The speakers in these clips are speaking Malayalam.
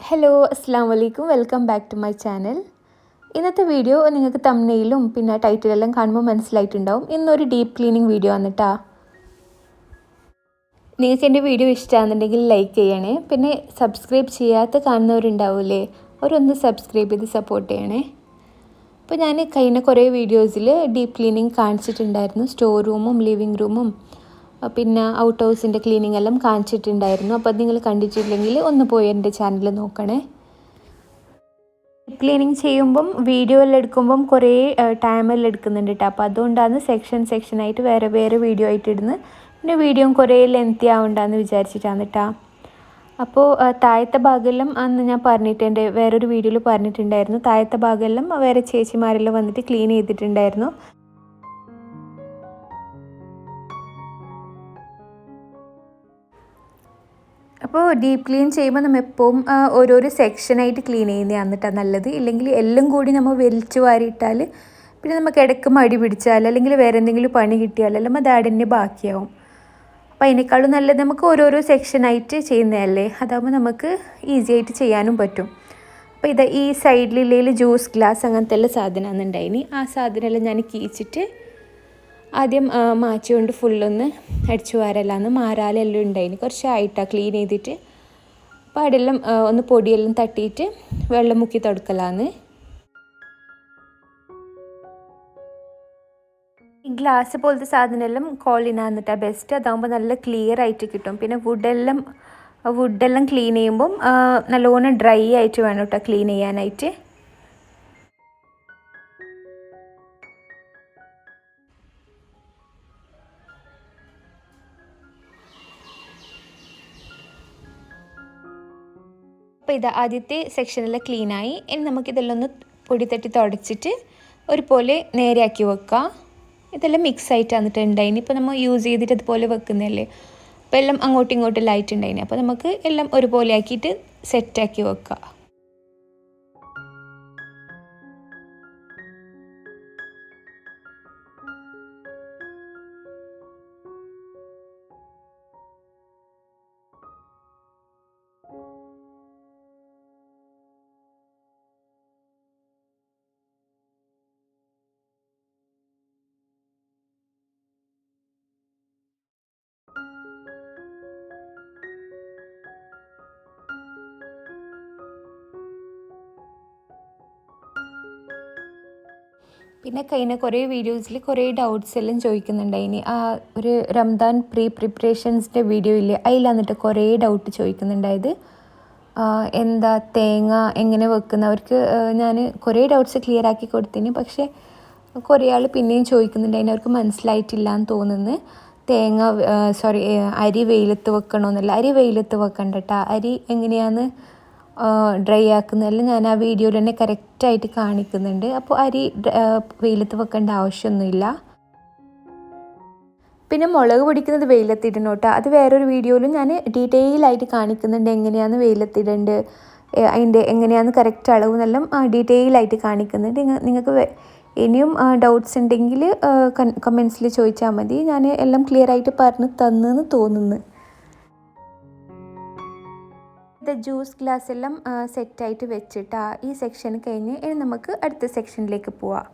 ഹലോ അസ്സാം വലൈക്കും welcome back to my channel. ഇന്നത്തെ വീഡിയോ നിങ്ങൾക്ക് തംബ്നെയിലും പിന്നെ ടൈറ്റിലെല്ലാം കാണുമ്പോൾ മനസ്സിലായിട്ടുണ്ടാവും. ഇന്നൊരു ഡീപ്പ് ക്ലീനിങ് വീഡിയോ വന്നിട്ടാ. നിങ്ങൾക്ക് എൻ്റെ വീഡിയോ ഇഷ്ടമാണെന്നുണ്ടെങ്കിൽ ലൈക്ക് ചെയ്യണേ. പിന്നെ സബ്സ്ക്രൈബ് ചെയ്യാത്ത കാണുന്നവരുണ്ടാവില്ലേ, അവരൊന്ന് സബ്സ്ക്രൈബ് ചെയ്ത് സപ്പോർട്ട് ചെയ്യണേ. അപ്പോൾ ഞാൻ കഴിഞ്ഞ കുറേ വീഡിയോസിൽ ഡീപ്പ് ക്ലീനിങ് കാണിച്ചിട്ടുണ്ടായിരുന്നു. സ്റ്റോർ റൂമും ലിവിങ് റൂമും പിന്നെ ഔട്ട് ഹൗസിൻ്റെ ക്ലീനിങ് എല്ലാം കാണിച്ചിട്ടുണ്ടായിരുന്നു. അപ്പോൾ അത് നിങ്ങൾ കണ്ടിട്ടില്ലെങ്കിൽ ഒന്ന് പോയി എൻ്റെ ചാനൽ നോക്കണേ. ക്ലീനിങ് ചെയ്യുമ്പം വീഡിയോ എല്ലാം എടുക്കുമ്പം കുറേ ടൈമെല്ലാം എടുക്കുന്നുണ്ട് കേട്ടോ. അപ്പോൾ അതുകൊണ്ടാണ് സെക്ഷനായിട്ട് വേറെ വേറെ വീഡിയോ ആയിട്ട് ഇടുന്നത്. പിന്നെ വീഡിയോ കുറേ ലെങ്തി ആവണ്ടെന്ന് വിചാരിച്ചിട്ടാണ് കേട്ടോ. അപ്പോൾ താഴത്തെ ഭാഗമെല്ലാം അന്ന് ഞാൻ പറഞ്ഞിട്ടുണ്ട്, വേറൊരു വീഡിയോയിൽ പറഞ്ഞിട്ടുണ്ടായിരുന്നു. താഴത്തെ ഭാഗമെല്ലാം വേറെ ചേച്ചിമാരെല്ലാം വന്നിട്ട് ക്ലീൻ ചെയ്തിട്ടുണ്ടായിരുന്നു. അപ്പോൾ ഡീപ്പ് ക്ലീൻ ചെയ്യുമ്പോൾ നമ്മൾ എപ്പോഴും ഓരോരോ സെക്ഷനായിട്ട് ക്ലീൻ ചെയ്യുന്നതാണ് കേട്ടോ നല്ലത്. ഇല്ലെങ്കിൽ എല്ലാം കൂടി നമ്മൾ വലിച്ചു വാരിയിട്ടാൽ പിന്നെ നമുക്ക് ഇടയ്ക്ക് മടി പിടിച്ചാൽ അല്ലെങ്കിൽ വേറെ എന്തെങ്കിലും പണി കിട്ടിയാലെല്ലാം അത് അവിടെ തന്നെ ബാക്കിയാവും. അപ്പോൾ അതിനേക്കാളും നല്ലത് നമുക്ക് ഓരോരോ സെക്ഷനായിട്ട് ചെയ്യുന്നതല്ലേ, അതാകുമ്പോൾ നമുക്ക് ഈസി ആയിട്ട് ചെയ്യാനും പറ്റും. അപ്പോൾ ഇത് ഈ സൈഡിലുള്ള ജ്യൂസ് ഗ്ലാസ് അങ്ങനത്തെ എല്ലാ സാധനമാണ് ഉണ്ടായിനി. ആ സാധനമെല്ലാം ഞാൻ കീച്ചിട്ട് ആദ്യം മാച്ച് കൊണ്ട് ഫുള്ളൊന്ന് അടിച്ചു വാരലാന്ന്. മാറാലെല്ലാം ഉണ്ടായിന്, കുറച്ചായിട്ടാണ് ക്ലീൻ ചെയ്തിട്ട്. അപ്പോൾ അവിടെയെല്ലാം ഒന്ന് പൊടിയെല്ലാം തട്ടിയിട്ട് വെള്ളം മുക്കി തുടക്കലാന്ന്. ഈ ഗ്ലാസ് പോലത്തെ സാധനമെല്ലാം കോളിനാന്നിട്ടാണ് ബെസ്റ്റ്. അതാകുമ്പോൾ നല്ല ക്ലിയർ ആയിട്ട് കിട്ടും. പിന്നെ വുഡെല്ലാം ക്ലീൻ ചെയ്യുമ്പം നല്ലോണം ഡ്രൈ ആയിട്ട് വേണം കേട്ടോ ക്ലീൻ ചെയ്യാനായിട്ട്. അപ്പോൾ ഇത് ആദ്യത്തെ സെക്ഷനെല്ലാം ക്ലീനായി. ഇനി നമുക്കിതെല്ലാം ഒന്ന് പൊടി തട്ടി തുടച്ചിട്ട് ഒരുപോലെ നേരെയാക്കി വെക്കാം. ഇതെല്ലാം മിക്സ് ആയിട്ട് വന്നിട്ടുണ്ടായിനി. ഇപ്പോൾ നമ്മൾ യൂസ് ചെയ്തിട്ട് അതുപോലെ വെക്കുന്നതല്ലേ, അപ്പോൾ എല്ലാം അങ്ങോട്ടും ഇങ്ങോട്ടും ആയിട്ടുണ്ടായിനി. അപ്പോൾ നമുക്ക് എല്ലാം ഒരുപോലെ ആക്കിയിട്ട് സെറ്റാക്കി വെക്കാം. പിന്നെ കഴിഞ്ഞ കുറേ വീഡിയോസിൽ കുറേ ഡൗട്ട്സ് എല്ലാം ചോദിക്കുന്നുണ്ടായിനി. ഒരു റംദാൻ പ്രിപ്പറേഷൻസിൻ്റെ വീഡിയോ ഇല്ലേ, അതിൽ വന്നിട്ട് കുറേ ഡൗട്ട് ചോദിക്കുന്നുണ്ടായത്. എന്താ തേങ്ങ എങ്ങനെ വെക്കുന്നവർക്ക് ഞാൻ കുറേ ഡൗട്ട്സ് ക്ലിയർ ആക്കി കൊടുത്തിന്. പക്ഷേ കുറേ ആൾ പിന്നെയും ചോദിക്കുന്നുണ്ടായിന്, അവർക്ക് മനസ്സിലായിട്ടില്ല എന്ന് തോന്നുന്നു. അരി വെയിലത്ത് വെക്കണമെന്നല്ല. അരി വെയിലത്ത് വെക്കണ്ട കേട്ടോ. അരി എങ്ങനെയാണ് ഡ്രൈ ആക്കുന്നതെല്ലാം ഞാൻ ആ വീഡിയോയിൽ തന്നെ കറക്റ്റായിട്ട് കാണിക്കുന്നുണ്ട്. അപ്പോൾ അരി വെയിലത്ത് വെക്കേണ്ട ആവശ്യമൊന്നുമില്ല. പിന്നെ മുളക് പൊടിക്കുന്നത് വെയിലത്തിടണം കേട്ടോ. അത് വേറൊരു വീഡിയോയിലും ഞാൻ ഡീറ്റെയിൽ ആയിട്ട് കാണിക്കുന്നുണ്ട്, എങ്ങനെയാണ് വെയിലത്തിടേണ്ടത്, അതിൻ്റെ എങ്ങനെയാണ് കറക്റ്റ് അളവെന്നെല്ലാം ഡീറ്റെയിൽ ആയിട്ട് കാണിക്കുന്നുണ്ട്. നിങ്ങൾക്ക് ഇനിയും ഡൗട്ട്സ് ഉണ്ടെങ്കിൽ കമൻസിൽ ചോദിച്ചാൽ മതി. ഞാൻ എല്ലാം ക്ലിയർ ആയിട്ട് പറഞ്ഞ് തന്നെന്ന് തോന്നുന്നു. ജ്യൂസ് ഗ്ലാസ് എല്ലാം സെറ്റായിട്ട് വെച്ചിട്ട് ഈ സെക്ഷൻ കഴിഞ്ഞ് ഇനി നമുക്ക് അടുത്ത സെക്ഷനിലേക്ക് പോവാം.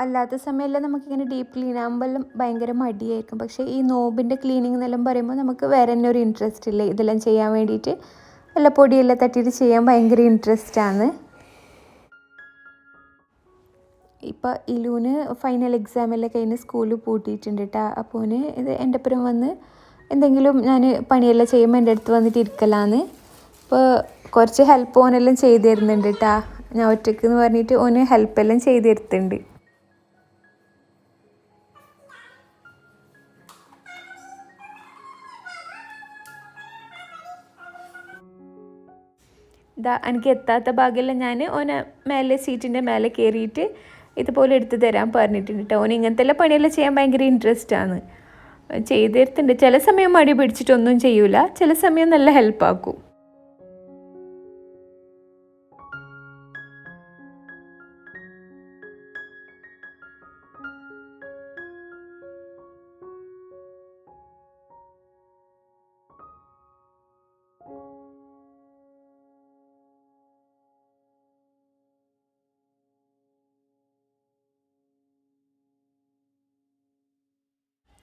അല്ലാത്ത സമയമെല്ലാം നമുക്കിങ്ങനെ ഡീപ്പ് ക്ലീൻ ആകുമ്പോഴെല്ലാം ഭയങ്കര മടിയായിരിക്കും. പക്ഷേ ഈ നോമ്പിൻ്റെ ക്ലീനിങ് എന്നെല്ലാം പറയുമ്പോൾ നമുക്ക് വേറെ തന്നെ ഒരു ഇൻട്രസ്റ്റ് ഇല്ലേ ഇതെല്ലാം ചെയ്യാൻ വേണ്ടിയിട്ട്. എല്ലാ പൊടിയെല്ലാം തട്ടിയിട്ട് ചെയ്യാൻ ഭയങ്കര ഇൻട്രസ്റ്റാണ്. ഇപ്പോൾ ഇലൂന് ഫൈനൽ എക്സാമെല്ലാം കഴിഞ്ഞ് സ്കൂളിൽ പൂട്ടിയിട്ടുണ്ട് കേട്ടോ. അപ്പോൾ ഇത് എൻ്റെ ഒപ്പം വന്ന് എന്തെങ്കിലും ഞാൻ പണിയെല്ലാം ചെയ്യുമ്പോൾ എൻ്റെ അടുത്ത് വന്നിട്ട് ഇരിക്കലാന്ന്. ഇപ്പോൾ കുറച്ച് ഹെൽപ്പ് ഓനെല്ലാം ചെയ്ത് തരുന്നുണ്ട് കേട്ടോ. ഞാൻ ഒറ്റയ്ക്ക് എന്ന് പറഞ്ഞിട്ട് ഓന് ഹെൽപ്പെല്ലാം ചെയ്ത് തരുന്നുണ്ട്. എനിക്ക് എത്താത്ത ഭാഗമെല്ലാം ഞാൻ ഓനെ മേലെ സീറ്റിൻ്റെ മേലെ കയറിയിട്ട് ഇതുപോലെ എടുത്ത് തരാൻ പറഞ്ഞിട്ടുണ്ട് കേട്ടോ. ഓന് ഇങ്ങനത്തെ എല്ലാ പണിയെല്ലാം ചെയ്യാൻ ഭയങ്കര ഇൻട്രസ്റ്റാണ്, ചെയ്ത് തരുന്നുണ്ട്. ചില സമയം മടി പിടിച്ചിട്ടൊന്നും ചെയ്യൂല, ചില സമയം നല്ല ഹെൽപ്പാക്കും.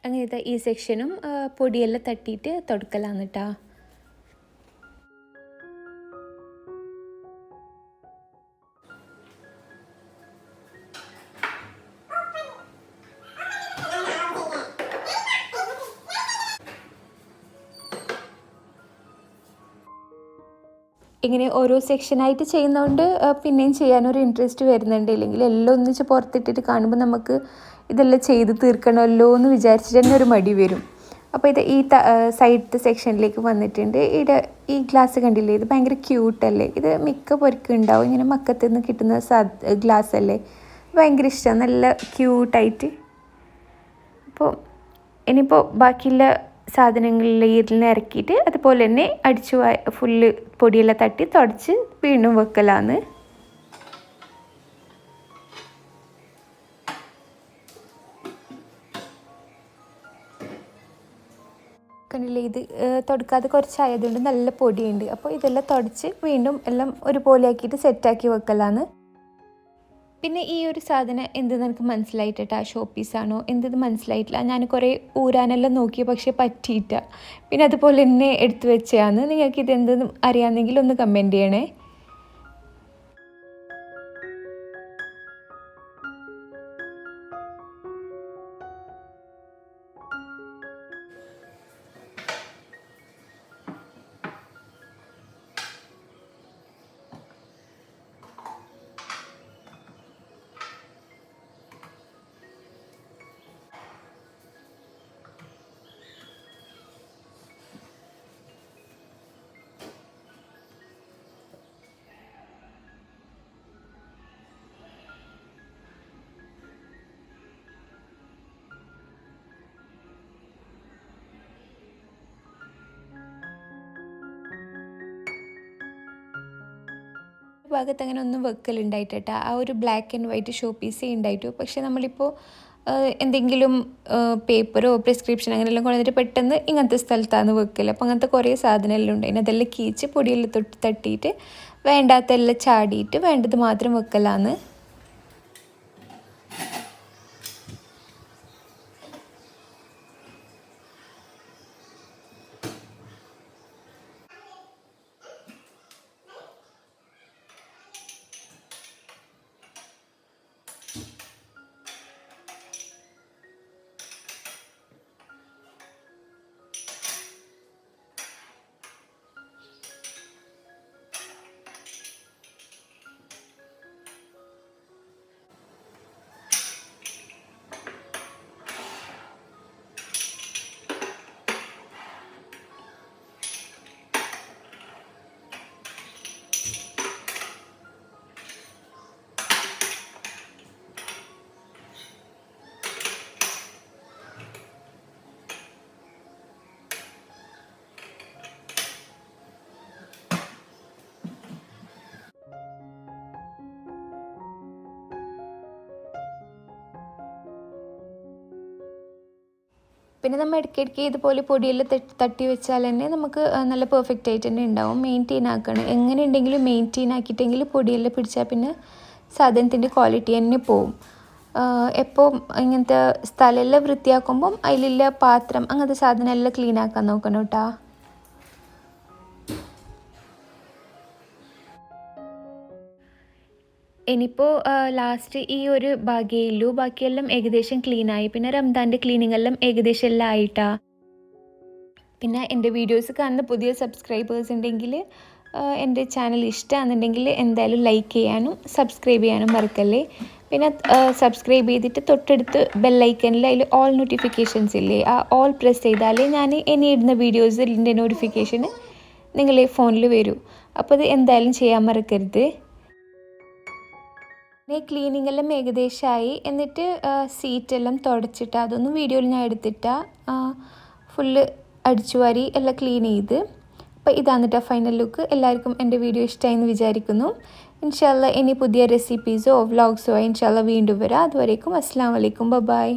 അങ്ങനത്തെ ഈ സെക്ഷനും പൊടിയെല്ലാം തട്ടിയിട്ട് തുടക്കലാണ് കേട്ടോ. ഇങ്ങനെ ഓരോ സെക്ഷനായിട്ട് ചെയ്യുന്നതുകൊണ്ട് പിന്നെയും ചെയ്യാനൊരു ഇൻട്രസ്റ്റ് വരുന്നുണ്ട്. ഇല്ലെങ്കിൽ എല്ലാം ഒന്നിച്ച് പുറത്തിട്ടിട്ട് കാണുമ്പോൾ നമുക്ക് ഇതെല്ലാം ചെയ്ത് തീർക്കണമല്ലോ എന്ന് വിചാരിച്ചിട്ട് തന്നെ ഒരു മടി വരും. അപ്പോൾ ഇത് ഈ സൈഡത്തെ സെക്ഷനിലേക്ക് വന്നിട്ടുണ്ട്. ഇവിടെ ഈ ഗ്ലാസ് കണ്ടില്ലേ, ഇത് ഭയങ്കര ക്യൂട്ടല്ലേ. ഇത് മിക്ക പൊരിക്കും ഉണ്ടാവും, ഇങ്ങനെ മക്കത്തിൽ നിന്ന് കിട്ടുന്ന ഗ്ലാസ് അല്ലേ, ഭയങ്കര ഇഷ്ടമാണ്, നല്ല ക്യൂട്ടായിട്ട്. അപ്പോൾ ഇനിയിപ്പോൾ ബാക്കിയുള്ള സാധനങ്ങളിൽ ഇതിൽ ഇറക്കിയിട്ട് അതുപോലെ തന്നെ അടിച്ചു ഫുള്ള് പൊടിയെല്ലാം തട്ടി തുടച്ച് വീണ്ടും വെക്കലാണ്. കണ്ടില്ലേ, ഇത് തുടക്കാതെ കുറച്ചായതുകൊണ്ട് നല്ല പൊടിയുണ്ട്. അപ്പോൾ ഇതെല്ലാം തുടച്ച് വീണ്ടും എല്ലാം ഒരുപോലെ ആക്കിയിട്ട് സെറ്റാക്കി വെക്കലാണ്. പിന്നെ ഈ ഒരു സാധനം എന്തെന്ന് എനിക്ക് മനസ്സിലായിട്ടാ, ഷോ പീസാണോ എന്തെന്ന് മനസ്സിലായിട്ടില്ല. ഞാൻ കുറേ ഊരാനെല്ലാം നോക്കി, പക്ഷേ പറ്റിയിട്ട. പിന്നെ അതുപോലെ തന്നെ എടുത്തു വെച്ചതാണ്. നിങ്ങൾക്ക് ഇതെന്തെന്ന് അറിയാമെന്നെങ്കിൽ ഒന്ന് കമൻറ്റ് ചെയ്യണേ. ഭാഗത്ത് അങ്ങനെ ഒന്നും വെക്കലുണ്ടായിട്ടാ, ആ ഒരു ബ്ലാക്ക് ആൻഡ് വൈറ്റ് ഷോ പീസേ ഉണ്ടായിട്ടു. പക്ഷെ നമ്മളിപ്പോൾ എന്തെങ്കിലും പേപ്പറോ പ്രിസ്ക്രിപ്ഷൻ അങ്ങനെയെല്ലാം കൊണ്ടുവന്നിട്ട് പെട്ടെന്ന് ഇങ്ങനത്തെ സ്ഥലത്താണ് വെക്കൽ. അപ്പോൾ അങ്ങനത്തെ കുറേ സാധനമെല്ലാം ഉണ്ട്. അതെല്ലാം കീച്ച് പൊടിയെല്ലാം തട്ടിയിട്ട് വേണ്ടാത്തെല്ലാം ചാടിയിട്ട് വേണ്ടത് മാത്രം വെക്കലാണ്. പിന്നെ നമ്മൾ ഇടയ്ക്കിടയ്ക്ക് ഇതുപോലെ പൊടിയെല്ലാം തട്ടി വെച്ചാൽ തന്നെ നമുക്ക് നല്ല പെർഫെക്റ്റ് ആയിട്ട് തന്നെ ഉണ്ടാവും. മെയിൻറ്റെയിൻ ആക്കണം, എങ്ങനെ ഉണ്ടെങ്കിലും മെയിൻറ്റെയിൻ ആക്കിയിട്ടെങ്കിൽ പൊടിയെല്ലാം പിടിച്ചാൽ പിന്നെ സാധനത്തിൻ്റെ ക്വാളിറ്റി തന്നെ പോവും. എപ്പോൾ ഇങ്ങനത്തെ സ്ഥലമെല്ലാം വൃത്തിയാക്കുമ്പം അതിലുള്ള പാത്രം അങ്ങനത്തെ സാധനം എല്ലാം ക്ലീൻ ആക്കാൻ നോക്കണം കേട്ടോ. ഇനിയിപ്പോൾ ലാസ്റ്റ് ഈ ഒരു ഭാഗ്യയില്ലു, ബാക്കിയെല്ലാം ഏകദേശം ക്ലീനായി. പിന്നെ റംദാൻ്റെ ക്ലീനിങ് എല്ലാം ഏകദേശം എല്ലാം ആയിട്ടാ. പിന്നെ എൻ്റെ വീഡിയോസ് കാണുന്ന പുതിയ സബ്സ്ക്രൈബേഴ്സ് ഉണ്ടെങ്കിൽ എൻ്റെ ചാനൽ ഇഷ്ടമാണെന്നുണ്ടെങ്കിൽ എന്തായാലും ലൈക്ക് ചെയ്യാനും സബ്സ്ക്രൈബ് ചെയ്യാനും മറക്കല്ലേ. പിന്നെ സബ്സ്ക്രൈബ് ചെയ്തിട്ട് തൊട്ടടുത്ത് ബെല്ലൈക്കനിൽ അതിൽ ഓൾ നോട്ടിഫിക്കേഷൻസ് ഇല്ലേ, ആ ഓൾ പ്രസ് ചെയ്താലേ ഞാൻ ഇനി ഇടുന്ന വീഡിയോസിൻ്റെ നോട്ടിഫിക്കേഷൻ നിങ്ങളെ ഫോണിൽ വരൂ. അപ്പോൾ അത് എന്തായാലും ചെയ്യാൻ മറക്കരുത്. ക്ലീനിങ് എല്ലാം ഏകദേശമായി. എന്നിട്ട് സീറ്റെല്ലാം തുടച്ചിട്ട് അതൊന്നും വീഡിയോയിൽ ഞാൻ എടുത്തിട്ടാ, ഫുള്ള് അടിച്ചു വാരി എല്ലാം ക്ലീൻ ചെയ്ത്. അപ്പോൾ ഇതാന്നിട്ടാ ഫൈനൽ ലുക്ക്. എല്ലാവർക്കും എൻ്റെ വീഡിയോ ഇഷ്ടമായെന്ന് വിചാരിക്കുന്നു. ഇൻഷാല്ലാ ഇനി പുതിയ റെസിപ്പീസോ വ്ളോഗ്സോ ഇൻഷാല്ലാ വീണ്ടും വരാം. അതുവരേക്കും അസ്സലാമു അലൈക്കും, ബൈ.